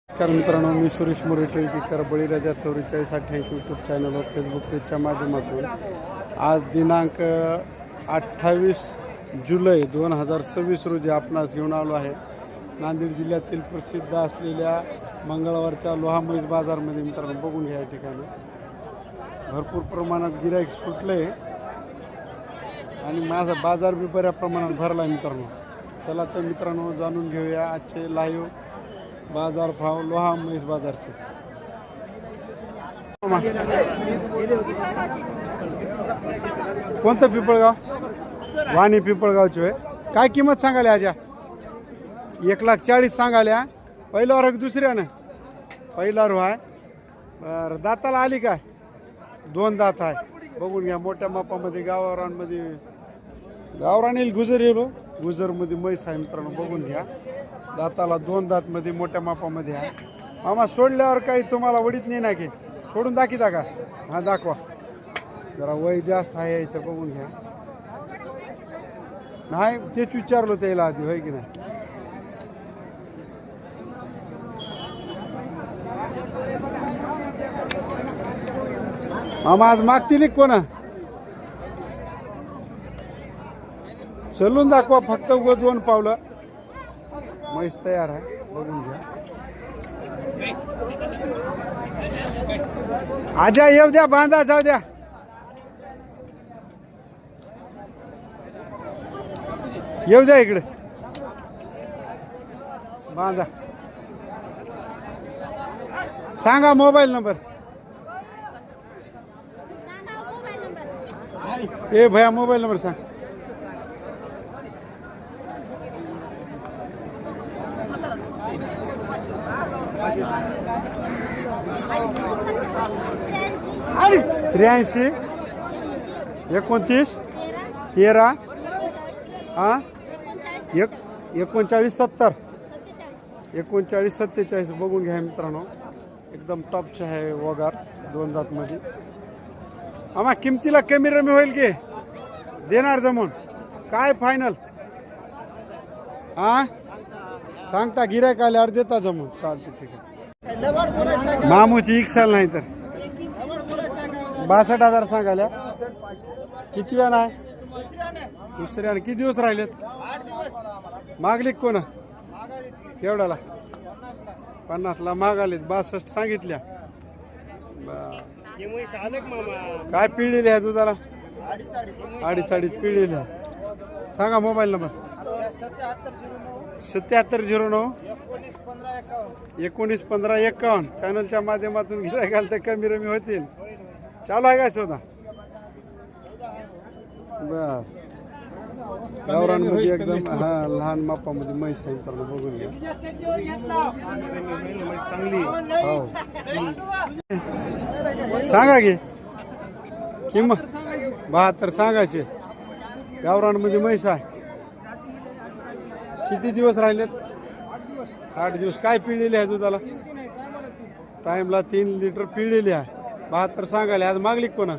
नमस्कार मित्रांनो, मी सुरेश मोरे टिळकीकर बळीराजा 4488 यूट्यूब चॅनलवर फेसबुक पेजच्या माध्यमातून आज दिनांक 28 जुलै 2026 रोजी आपणास घेऊन आलो आहे नांदेड जिल्ह्यातील प्रसिद्ध असलेल्या मंगळवारच्या लोहा म्हैस बाजारमध्ये. मित्रांनो बघून घ्या, या ठिकाणी भरपूर प्रमाणात गिऱ्हाईक सुटले आणि माझा बाजार बी बऱ्या प्रमाणात भरला आहे. मित्रांनो चला तर मित्रांनो जाणून घेऊया आजचे लाईव्ह बाजार भाव लोहा म्हैस बाजारचे. कोणतं पिपळगाव? वाणी पिपळगावचे होय. काय किंमत सांगाल्या आजा? 1,40,000 सांगाल्या. पहिला वर दुसऱ्यानं पहिला रो आहे. बरं, दाताला आली काय? 2 दात आहे. बघून घ्या, मोठ्या मापामध्ये गावरांमध्ये गावरान येईल, गुजर येईल. गुजरमध्ये म्हैस आहे मित्रांनो, बघून घ्या. दाताला 2 दातमध्ये मोठ्या मापामध्ये आहे. मामा सोडल्यावर काही तुम्हाला वडीत नाही ना की सोडून दाखिता का? हा दाखवा. जरा वय जास्त आहे यायचं, बघून घ्या. नाही तेच विचारलो त्याला आधी, होय की नाही? मामा आज मागतील कोण? चलून दाखवा फक्त 2 पावलं. म्हैस तयार आहे, बघून घ्या. आजा येऊ द्या, बांधा जाऊ द्या. येऊ द्या इकडे, बांधा. सांगा मोबाईल नंबर. ए भैया मोबाईल नंबर सांग. त्र्याऐंशी 29 13 हां 39 70 39 47. बघून घ्या मित्रांनो, एकदम टॉपचे आहे वगार 2 दातमध्ये. आम्हा किमतीला कमी रमी होईल की देणार जमून? काय फायनल? हां सांगता, गिऱ्हाईक आल्यावर देता जमून. चालते, ठीक आहे. मामूची इक्साल नाही तर 62,000 सांगायला. किती वेळ आहे? दुसऱ्याने. किती दिवस राहिलेत? मागली कोण? केवढ्याला? 50ला मागालेत. 62 सांगितल्या. काय पिळलेली आहे दुधाला? 2.5 पिळलेली आहे. सांगा मोबाईल नंबर. 7709 19 15 51. चॅनलच्या माध्यमातून गिऱ्हाईक आलं तर कमी रमी होतील. चालू आहे काय सौदा? बर, गावरांमध्ये एकदम हा लहान मापामध्ये म्हैस आहे मित्रांनो, बघून घ्या. चांगली हो. सांगा की किंमत. 72 सांगायचे. गावरांमध्ये म्हैस आहे. किती दिवस राहिलेत? 8 दिवस. काय पिळलेली आहे दुधाला? टाइमला 3 लिटर पिळलेली आहे. 72 सांगायला. आज मागली कोणा?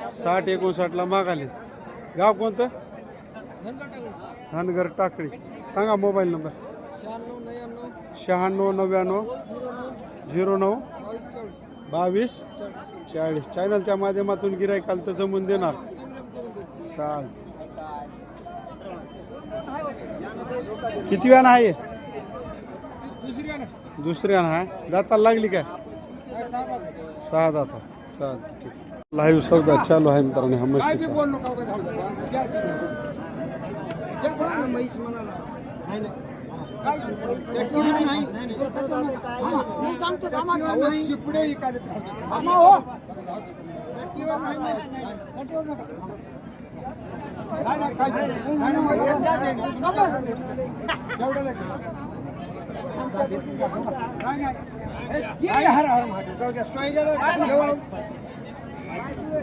60-59ला मागाले. गाव कोणतं? धनगर टाकळी. सांगा मोबाईल नंबर. 9699 09 22 40. चॅनलच्या माध्यमातून गिऱ्हाईक आलं तर जमून देणार. चाल. किती वेळा आहे? दुसऱ्यानं आहे. दाताला लागली काय? 6 दाता. चालते, ठीक. लाईव्ह सौदा चालू आहे मित्रांनो. हा म्हशीचा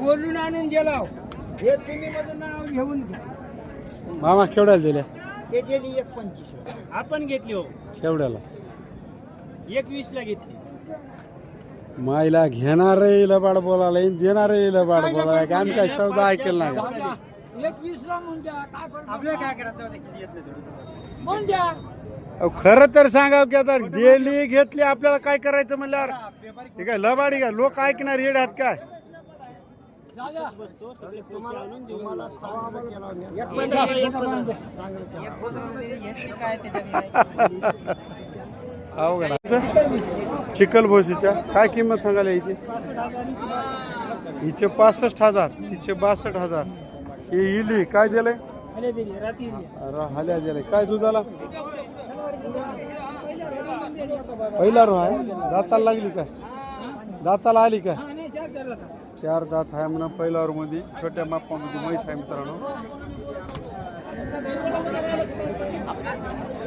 बोलून आणून गेला. हे तुम्ही माझं नाव घेऊन घ्या. मामा केवढ्याला दिल्या? ते दिली 1.25. आपण घेतली हो. केवढ्याला? 21ला घेतली. माईला घेणार लबाड बोलायला, देणार लबाड बोलायला. काय आम्ही काय शब्द ऐकेल नाही. 21ला म्हणून द्या. काय आपल्याला काय करायचं होतं? किती घेतलं? म्हणून द्या. अहो, खरं तर सांगा की आता डेली घेतली आपल्याला काय करायचं म्हणल्यावर हे काय लबाडी का लोक ऐकणार येड आहेत काय बसतो सगळे पैसे आणून देऊ तुम्हाला चांगलं केलं. अवघड आहे. चिखल भोसीच्या काय किंमत सांगायला हिची हिचे 65,000 तिचे 62,000 ही इली काय दिलंय हाल्या दिलंय काय दुधाला पहिला रो आहे दाताला लागली काय दाताला आली काय 4 दात आहे म्हणून पहिल्या रो मध्ये छोट्या मापामध्ये म्हैस आहे मित्रांनो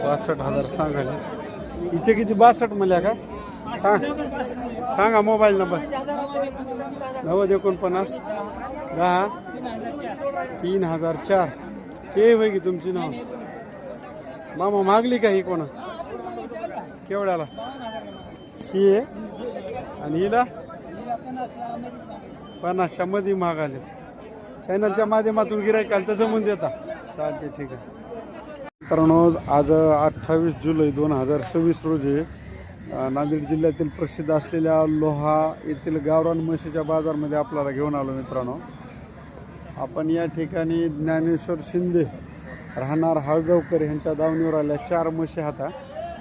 62,000 सांगायला हिचे किती 62 म्हणल्या काय सांगा मोबाईल नंबर 9049 10 3004 ते होय की तुमची नाव मामा मागली का ही कोणा केवढ्याला ही आहे आणि हिला 50च्या मध्ये मागाले चॅनलच्या माध्यमातून गिरायकाल तर जमून देता चालते ठीक आहे मित्रांनो आज 28 जुलै 2026 रोजी नांदेड जिल्ह्यातील प्रसिद्ध असलेल्या लोहा येथील गावरान म्हशीच्या बाजारमध्ये आपल्याला घेऊन आलो मित्रांनो आपण या ठिकाणी ज्ञानेश्वर शिंदे राहणार हळदवकर यांच्या दावणीवर आल्या 4 म्हशी हाता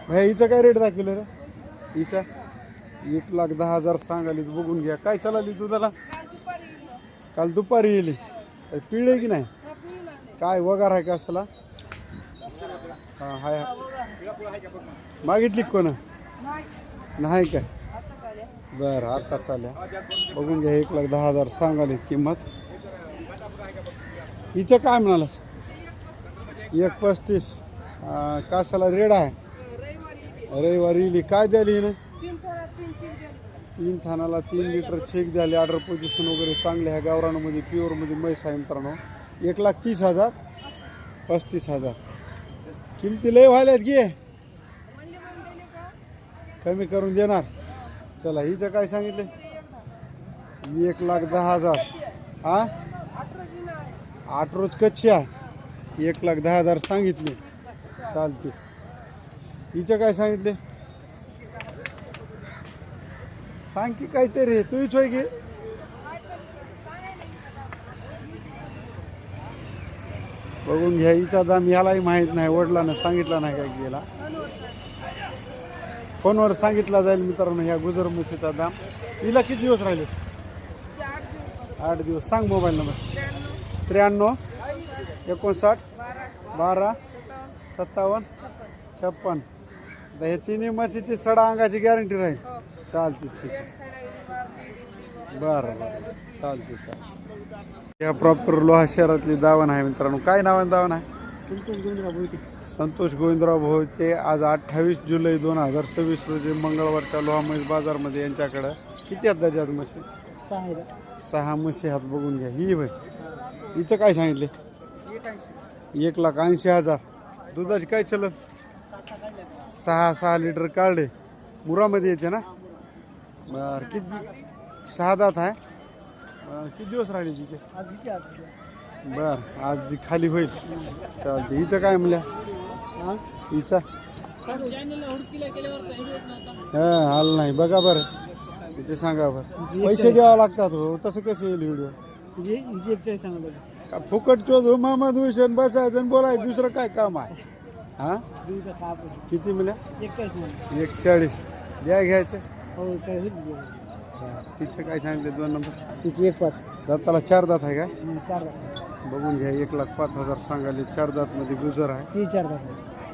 भैया हिचं काय रेट दाखवलं रे हिचा 1,10,000 सांगाली बघून घ्या काय चालली दुधाला काल दुपारी येली पिळे की नाही काय वगार आहे का असला हां हाय मागितली कोण नाही काय बरं आता चाल्या बघून घ्या 1,10,000 सांगाली किंमत हिचं काय म्हणालास 1,35 कासाला रेड आहे रविवारी इली काय द्याली ना 3 थानाला 3 लिटर चेक द्याले ऑर्डर पोझिशन वगैरे चांगले आहे गावरानामध्ये प्युअरमध्ये म्हैस आहे मित्रांनो 1,30,000 35,000 किमती लय व्हायल्यात घे कमी करून देणार चला हिचं काय सांगितलं 1,10,000 हा 8 रोज कच्ची आहे 1,10,000 सांगितले चालते हिचं काय सांगितले सांग की काहीतरी तूच होय घे बघून घ्या हिचा दाम यालाही माहीत नाही वडिलांना सांगितला नाही काय गेला फोनवर सांगितला जाईल मित्रांनो ह्या गुजर म्हशीचा दाम हिला किती दिवस राहिले 8 दिवस सांग मोबाईल नंबर 93 59 12 57 56 हे तिन्ही म्हशीची सडा अंगाची गॅरंटी राहील चालते ठीक आहे बरं चालते चालते या प्रॉपर लोहा शहरातली दावण आहे मित्रांनो काय नावाने दावण आहे संतोष गोविंदराव भोईते आज 28 जुलै 2026 रोजी मंगळवारच्या लोहा म्हैस बाजारमध्ये यांच्याकडं किती आहेत दर्जात म्हशी 6 म्हशी हात बघून घ्या ही भाई हिचं काय सांगितले 1,80,000 दुधाची काय चलत 6 लिटर काढले मुरामध्ये येते ना बरं किती 6 दात आहे किती दिवस राहिले तिथे बरं आज ती खाली होईल चालते हिचं काय म्हणल्या हिचा हां आलं नाही बघा बरं तिथे सांगा बरं पैसे द्यावं लागतात हो तसं कसं येईल व्हिडिओ का फुकट चोद मामा भूषण बसायचं आणि बोलायचं दुसरं काय काम आहे हां किती मिळ्या 41 द्या घ्यायचं तिचं काय सांगितले 2 नंबर तिची 1,5 दाताला 4 दात आहे का 4 दात बघून घ्या 1,05,000 सांगाले 4 दात मध्ये गुजर आहे ती 4 दात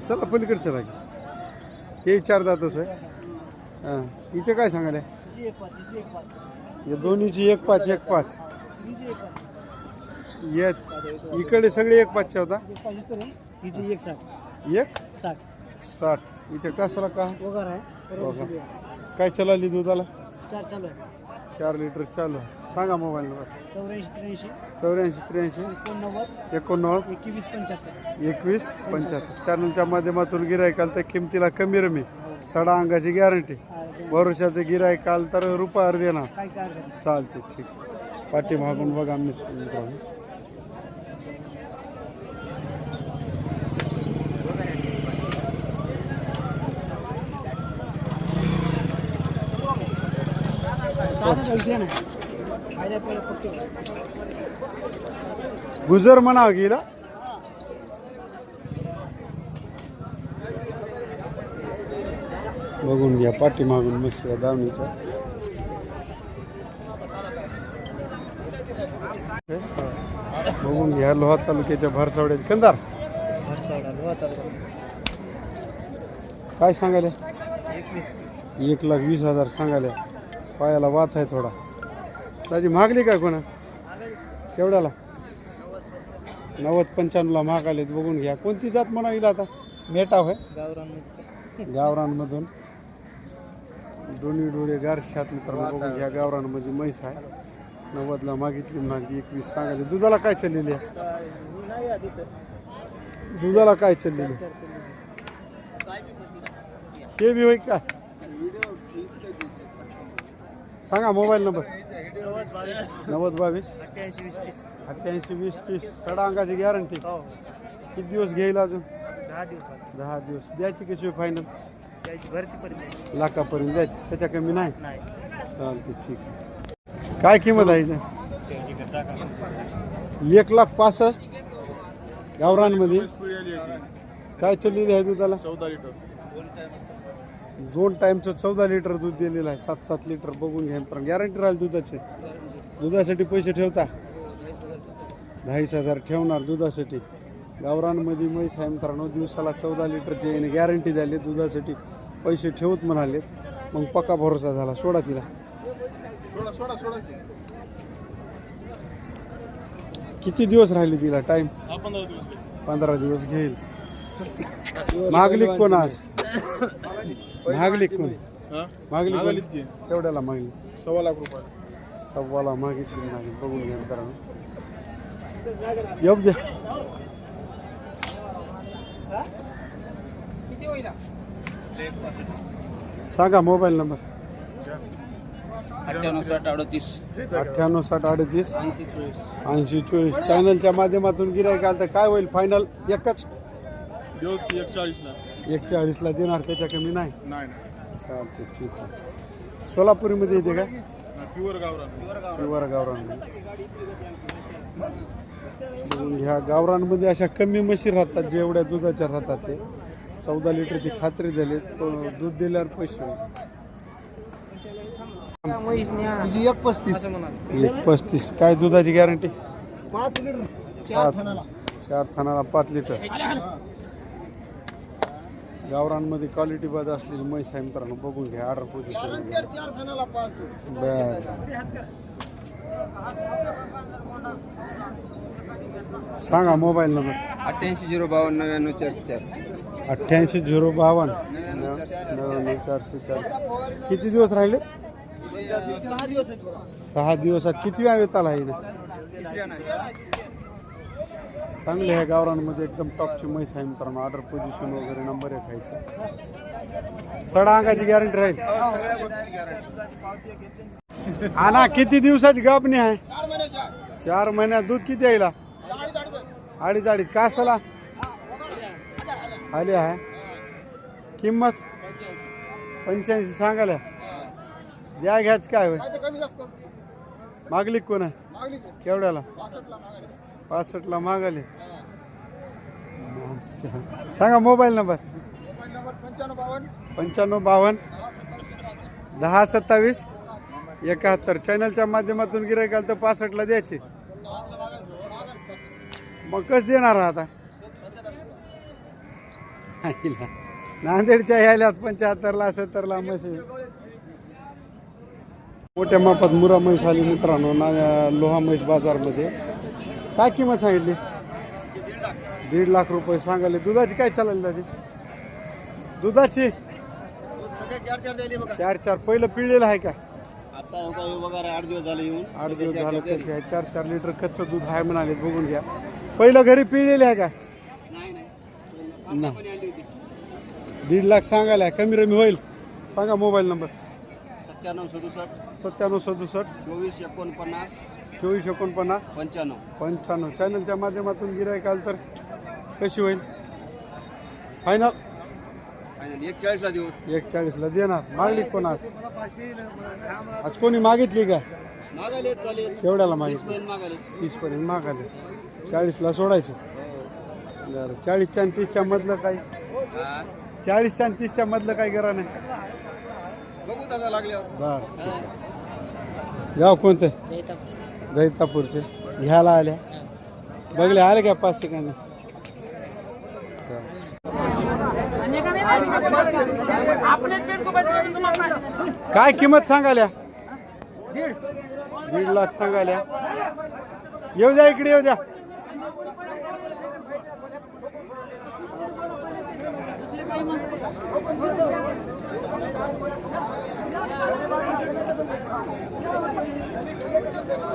चला पलीकडे चला हे 4 दातच आहे हां हिचं काय सांगाले हे दोन्हीची 1,5 ये इकडे सगळे 1,5च्या होता हिची 1,60 इथे कसाला का वगैर आहे काय चलाली दुधाला 4 चालू आहे 4 लिटर चालू आहे सांगा मोबाईल नंबर 84 83 89 21 75 चॅनलच्या माध्यमातून गिरायकाल तर किमतीला कमी रमी सडा अंगाची गॅरंटी भरोशाचं गिरायकाल तर रुपयावर देणार काय चालते ठीक पाठीमागून बघा मित्रांनो दादाचा विषय नाही फायदा पडला फक्त गुजर म्हणावं गेला. बघून घ्या पाठीमागून म्हशी आहे दावणीच्या. बघून घ्या लोहा तालुक्याच्या भरसावड्यात कंदार. काय सांगायला? 1,20,000 सांगायला. पायाला वात आहे थोडा. त्याची मागली काय कोणा? केवढ्याला? 90-95ला मागालेत. बघून घ्या. कोणती जात म्हणा येईल आता? मेटाव आहे गावरांमधून. दोन्ही डोळे गारशात मित्रांनो. बघून घ्या गावरांमध्ये म्हैस आहे. 90ला मागितली मागली. 21 सांगायला. दुधाला काय चाललेली आहे? दुधाला काय चाललेली? हे बी होय का? सांगा मोबाईल नंबर. 9022 8820 30. सडा अंगाची गॅरंटी. किती दिवस घेईल अजून? 10 दिवस. द्यायची कशी फायनल? लाखापर्यंत द्यायची. त्याच्या कमी नाही? चालते ठीक आहे. काय किंमत आहे? 1,65,000 गावरांमध्ये. काय चाललेली आहे दुधाला? 14 लिटर. 2 टाईमचं 14 लिटर दूध दिलेलं आहे. 7-7 लिटर. बघून घ्या. पण गॅरंटी राहील दुधाची. दुधासाठी पैसे ठेवता? 22,000 ठेवणार दुधासाठी. गावरांमध्ये म्हैस आहे मित्रांनो. दिवसाला 14 लिटरची याने गॅरंटी द्याली. दुधासाठी पैसे ठेवत म्हणाले. मग पक्का भरोसा झाला. सोडा तिला. किती दिवस राहिले तिला टाइम? 15 दिवस घेईल. मागली कोण आज? मागली कोण? मागली केवढ्याला मागली? 1,15,000 रुपये. 1,15,000 मागितली. मागली. बघून घ्या मित्रांनो. येऊ द्या. सांगा मोबाईल नंबर. 98-38 98-38 80-24. चॅनलच्या माध्यमातून गिऱ्हाईक आलं तर काय होईल फायनल? एकच. देऊ की 41ला. 1,40ला देणार. त्याच्या कमी नाही? नाही. चालते ठीक आहे. सोलापुरीमध्ये येते का? प्युअर गावरान. प्युअर गावरान. ह्या गावरांमध्ये अशा कमी म्हशी राहतात जेवढ्या दुधाच्या राहतात. ते 14 लिटरची खात्री झाली. दूध दिल्यावर पैसे. 1,35. काय दुधाची गॅरंटी? 5 लिटर 4 थानाला 5 लिटर. गावरांमध्ये क्वालिटी बाद असलेली म्हैस आहे मित्रांनो. बघून घ्या. Order position. 4 थानाला 5 बर. सांगा मोबाईल नंबर. 88-052-99-404. 88-052 99-404. किती दिवस राहिले? 6 दिवस आहेत बघा. 6 दिवसात. किती वेळा येताला आहे ना? चांगले आहे. गावरांमध्ये एकदम टॉपची म्हैस आहे मित्रांनो. ऑर्डर पोझिशन वगैरे नंबर 1 खायचा. सडा अंगाची गॅरंटी राहील. आणा. किती दिवसाची गाभणी आहे? 4 महिन्यात. दूध किती यायला? 2.5 कासाला आली आहे. किंमत 85 सांगायला. द्या घ्याच काय होय? मागली कोण आहे? केवढ्याला? 65ला मागाले. सांगा मोबाईल नंबर. 95-52 10-27 71. चॅनलच्या माध्यमातून गिऱ्हाईक आलं तर 65ला द्यायचे. मग कसं देणार आता? नांदेडच्या ह्याल्यात 75ला 70ला म्हशी. मोठ्या मापात मुरा म्हैस आली मित्रांनो. लोहा म्हैस बाजारमध्ये. काय किंमत सांगितली? 1.5 लाख रुपये सांगाले. दुधाची काय चालेल दादी? दुधाची 4 पहिलं पिळलेलं आहे का? आता वगैरे 8 दिवस झाले येऊन. 8 दिवस झालं. त्याचे 4 लिटर कच्चं दूध आहे म्हणाले. बघून घ्या. पहिलं घरी पिळलेले आहे का? नाही. 1.5 लाख सांगायला. कमी रमी होईल. सांगा मोबाईल नंबर. 97-67 97-67 24-49 24-49 95. चॅनलच्या माध्यमातून गिऱ्हाईक आलं तर कशी होईल फायनल? 41 ला देऊ 41ला देणार. मागली कोण आज? आज कोणी मागितली का? मागाले चालेल केवढ्याला मागितली? मागाले 30 पर्यंत मागाले. 40ला सोडायचं. बरं 40च्या आणि 30च्या मधलं काही? 40च्या आणि 30च्या मधलं काही करा नाही. बघू दादा लागल्यावर. बरं ठीक आहे. गाव कोणतं? जैतापूरचे. घ्यायला आल्या बघले आले का 5 सेकंद? काय किंमत सांगाल्या? 1.5 लाख सांगाल्या. येऊ द्या इकडे येऊ द्या.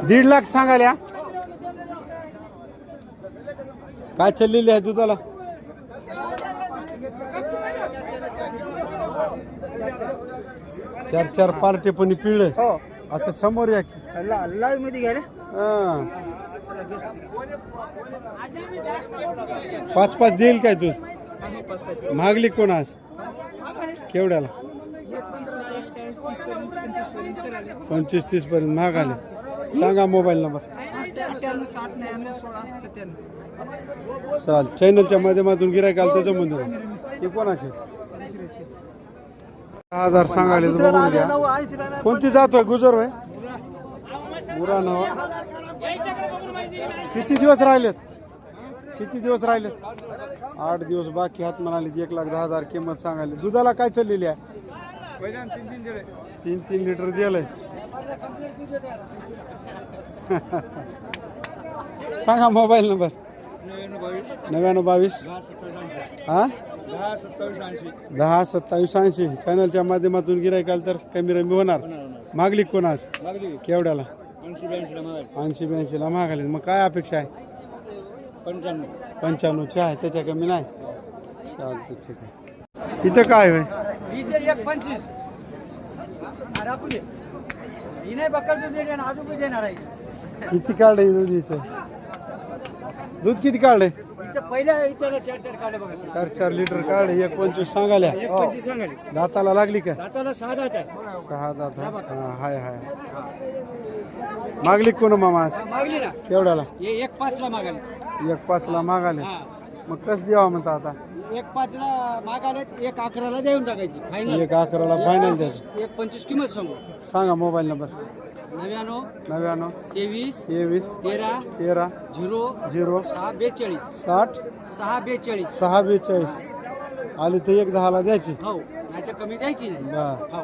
दीड लाख सांगाल्या. काय चाललेली आहे दुधाला? चार पार्टे पण पिळले असं समोर या की. लाईव्ह मध्ये घ्या रे. हा. 5 देईल काय तू? मागली कोण आज? केवढ्याला? 25-30 पर्यंत मागाले. सांगा मोबाईल नंबर. चाल चॅनलच्या माध्यमातून गिरायक आलं त्याचं म्हणतो. हे कोणाचे? 1000 सांगाले बघून घ्या. कोणती जात आहे? गुजर होय? गुरा नाव. किती दिवस राहिलेत? 8 दिवस बाकी. हात म्हणाले 1,10,000 किंमत सांगायला. दुधाला काय चाललेली आहे? 3 लिटर दिलंय. सांगा मोबाईल नंबर. 9922 हा 102780. चॅनलच्या माध्यमातून गिरायक आलं तर कमी रमी होणार. मागली कोण आज? केवढ्याला? 80-82ला मागायला. मग काय अपेक्षा आहे? 95ची आहे. त्याच्या कमी नाही. चालतं ठीक आहे. तिचं काय होय? किती काढलंय दूध हिचं? दूध किती काढलंय? 4 लिटर काढले. 1.25 सांगाल्या. दाताला लागली का? 6 दात. हाय हाय. मागली कोण मामा आज? केवढ्याला? 1.5ला मागाले. मग कसं द्यावा म्हणता आता? 1.5ला मागाले. 1.11ला देऊन टाकायची. 1.11ला फायनल द्यायची. 1.25 किंमत सांगू. सांगा मोबाईल नंबर. 99 23 23 13 13 0 0 642 60 642. 642. आली तर 1.10ला द्यायची. हो नाही तर कमी द्यायची नाही. बरं. हो